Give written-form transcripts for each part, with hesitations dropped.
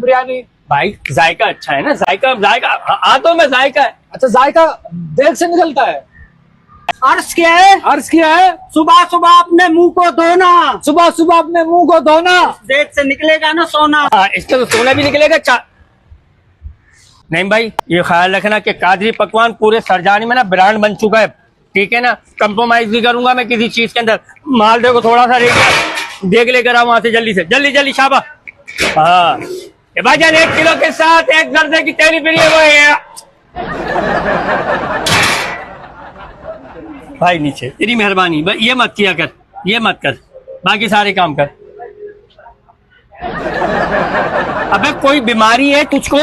बिरयानी। भाई जायका अच्छा है ना, जायका जायका हाथों में जायका है। अच्छा, जायका देग से निकलता है। अर्ज क्या है? अर्ज किया है, सुबह सुबह अपने मुंह को धोना, सुबह सुबह अपने मुंह को धोना। देख से निकलेगा ना सोना। हाँ, इसका तो सोना भी निकलेगा। नहीं भाई, ये ख्याल रखना कि कादरी पकवान पूरे सरजानी में ना ब्रांड बन चुका है, ठीक है ना। कंप्रोमाइज नहीं करूंगा मैं किसी चीज के अंदर। माल देखो थोड़ा सा देख लेकर आओ वहां से, जल्दी से जल्दी शाबा। हाँ भाईजान, 1 किलो के साथ 1 दर्जन की तेरी फ्री है वो है। भाई नीचे, तेरी मेहरबानी, ये मत किया कर, ये मत कर, बाकी सारे काम कर। अबे कोई बीमारी है तुझको?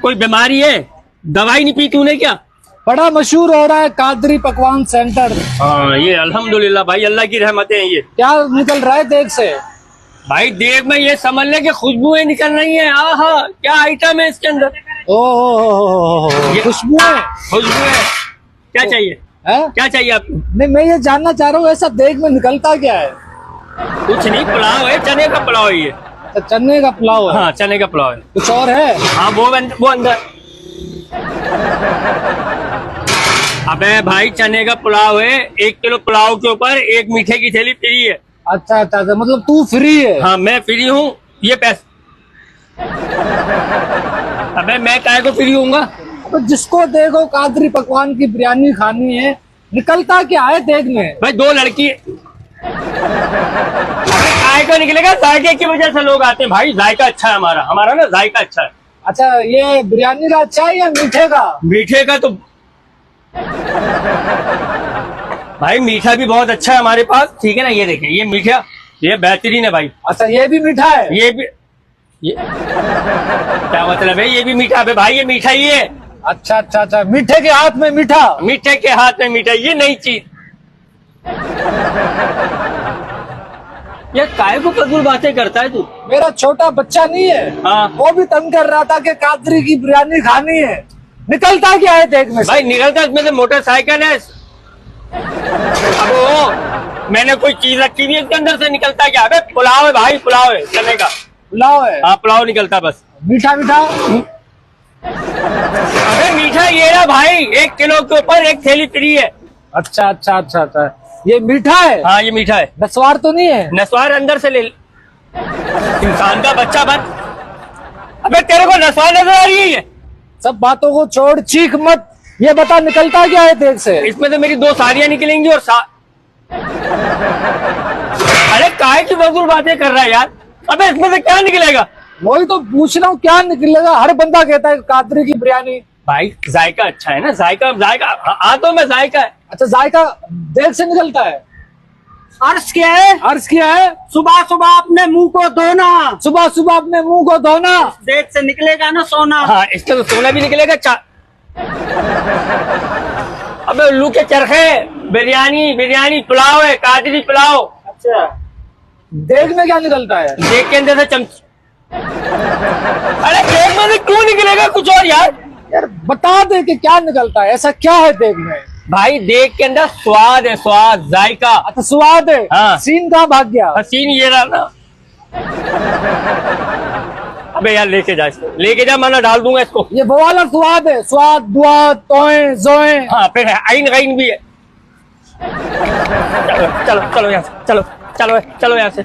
कोई बीमारी है? दवाई नहीं पी तूने क्या? बड़ा मशहूर हो रहा है कादरी पकवान सेंटर। हाँ, ये अल्हम्दुलिल्लाह भाई, अल्लाह की रहमतें हैं। ये क्या निकल रहा है देग से? भाई देख में ये समझ ले कि खुशबुएं निकल रही हैं। आहा, क्या आइटम है इसके अंदर। ओह, खुशबू है। खुशबू है। क्या चाहिए है? क्या चाहिए आपको? नहीं, मैं ये जानना चाह रहा हूँ ऐसा देग में निकलता क्या है? कुछ नहीं, पुलाव है, चने का पुलाव है ये। तो चने का पुलाव है? हाँ, चने का पुलाव है। कुछ और है? हाँ, वो अंदर। अबे भाई, चने का पुलाव है, 1 किलो पुलाव के ऊपर 1 मीठे की थैली फ्री है। अच्छा, मतलब तू फ्री है? हाँ, मैं फ्री हूँ। ये पैसे अबे मैं काहे को फ्री हूँगा? तो जिसको देखो कादरी पकवान की बिरयानी खानी है, निकलता क्या है देग में? भाई 2 लड़की काय को निकलेगा, जायके की वजह से लोग आते हैं भाई। जायका अच्छा है हमारा ना जायका अच्छा है। अच्छा, ये बिरयानी का अच्छा है या मीठे का? मीठे का तो भाई मीठा भी बहुत अच्छा है हमारे पास, ठीक है ना। ये देखें, ये मीठा, ये बेहतरीन है भाई। अच्छा, ये भी मीठा है? ये भी क्या मतलब है? ये भी मीठा है भाई, ये मीठा ही है। अच्छा, मीठे के हाथ में मीठा। मीठे के हाथ में मीठा, ये नई चीज। ये काय को फजूल बातें करता है तू? मेरा छोटा बच्चा नहीं है? हाँ, वो भी तंग कर रहा था कि कादरी की बिरयानी खानी है। निकलता क्या है देग में? भाई निकलता इसमें से मोटरसाइकिल है। अब वो मैंने कोई चीज रखी हुई है इसके अंदर से, निकलता क्या? अबे पुलाव है भाई, पुलाव है, चने का पुलाव है। हाँ, पुलाव निकलता बस। मीठा? अबे मीठा ये रहा भाई, 1 किलो के ऊपर 1 थैली फ्री है। अच्छा, ये मीठा है? हाँ, ये मीठा है। नस्वार तो नहीं है? नस्वार अंदर से ले। इंसान का बच्चा बन। अबे तेरे को नस्वार नजर आ रही है? ये सब बातों को छोड़, चीख मत। ये बता निकलता क्या है देग से? इसमें से मेरी 2 साड़ियां निकलेंगी और अरे काहे की फजूल बातें कर रहा है यार? अबे इसमें से क्या निकलेगा? वही तो पूछ रहा हूँ, क्या निकलेगा? हर बंदा कहता है कादरी की बिरयानी। भाई जायका अच्छा है ना, जायका हाथों में जायका है। अच्छा, जायका देग से निकलता है। अर्ज क्या है? अर्ज किया है, सुबह सुबह अपने मुंह को धोना, सुबह सुबह अपने मुंह को धोना। देख से निकलेगा ना सोना। हाँ, इसका तो सोना भी निकलेगा। अबे उल्लू के चरखे, बिरयानी पुलाव है, कादरी पुलाव। अच्छा, देग में क्या निकलता है? देख के अंदर से चमच। अरे देख में से क्यों निकलेगा कुछ और यार? यार बता दे कि क्या निकलता है, ऐसा क्या है देग में? भाई देख के अंदर स्वाद है, स्वाद, जायका। अच्छा, स्वाद है। हाँ। सीन कहाँ भाग गया? हसीन ये रहा ना। अबे यार लेके जा, मैं डाल दूंगा इसको। ये वो वाला स्वाद है, स्वाद, दुआ, तोए, जोए। हाँ, फिर है आइन गाइन भी है। चलो यहाँ से, चलो यहाँ से।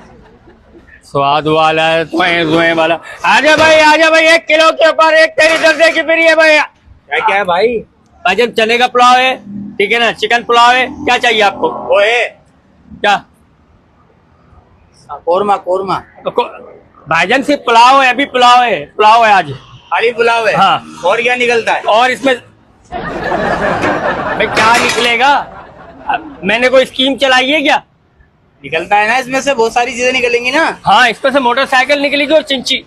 स्वाद वाला है, तोए वाला। आजा भाई, 1 किलो के ऊपर 1 तेरी दर्जे की फ्री है भैया। क्या है भाई? भाईजान चने का पुलाव है, ठीक है ना, चिकन पुलाव है, क्या चाहिए आपको? वो है क्या? कोरमा। भाईजान सिर्फ पुलाव है, अभी पुलाव है आज। खाली पुलाव है? हाँ। और क्या निकलता है? और इसमें भाई क्या निकलेगा? मैंने कोई स्कीम चलाई है क्या? निकलता है ना, इसमें से बहुत सारी चीजें निकलेंगी ना। हाँ, इसमें से मोटरसाइकिल निकलेगी और चिंची।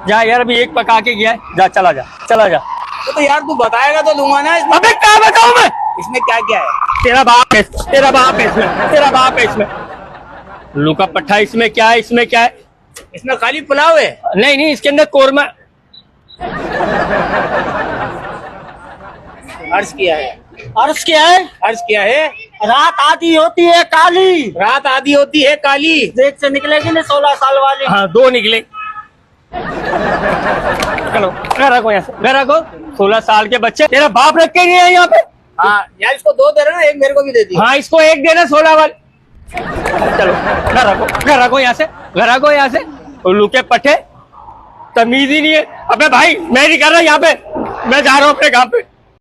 जा यार, अभी 1 पका के गया है, जा चला जा। तो यार तू बताएगा तो दूंगा ना इसमें। अबे क्या बताऊं मैं? इसमें क्या क्या है? तेरा बाप है इसमें। लुका पट्टा, इसमें क्या है? इसमें खाली पुलाव है? नहीं, इसके अंदर कोरमा। अर्ज किया है। अर्ज क्या है? रात आधी होती है काली, रात आधी होती है काली, देख से निकलेगी ना 16 साल वाली। हाँ 2 निकले। चलो घर रखो, यहाँ से घर रखो। 16 साल के बच्चे तेरा बाप रख के नहीं है यहाँ पे। हाँ यार इसको 2 दे रहे ना, एक मेरे को भी दे दी। हाँ इसको 1 देना 16 वाले। चलो घर रखो यहाँ से, घर रखो यहाँ से। उल्लू के पट्टे, तमीज ही नहीं है। अबे भाई मैं नहीं कर रहा यहाँ पे, मैं जा रहा हूँ अपने काम पे।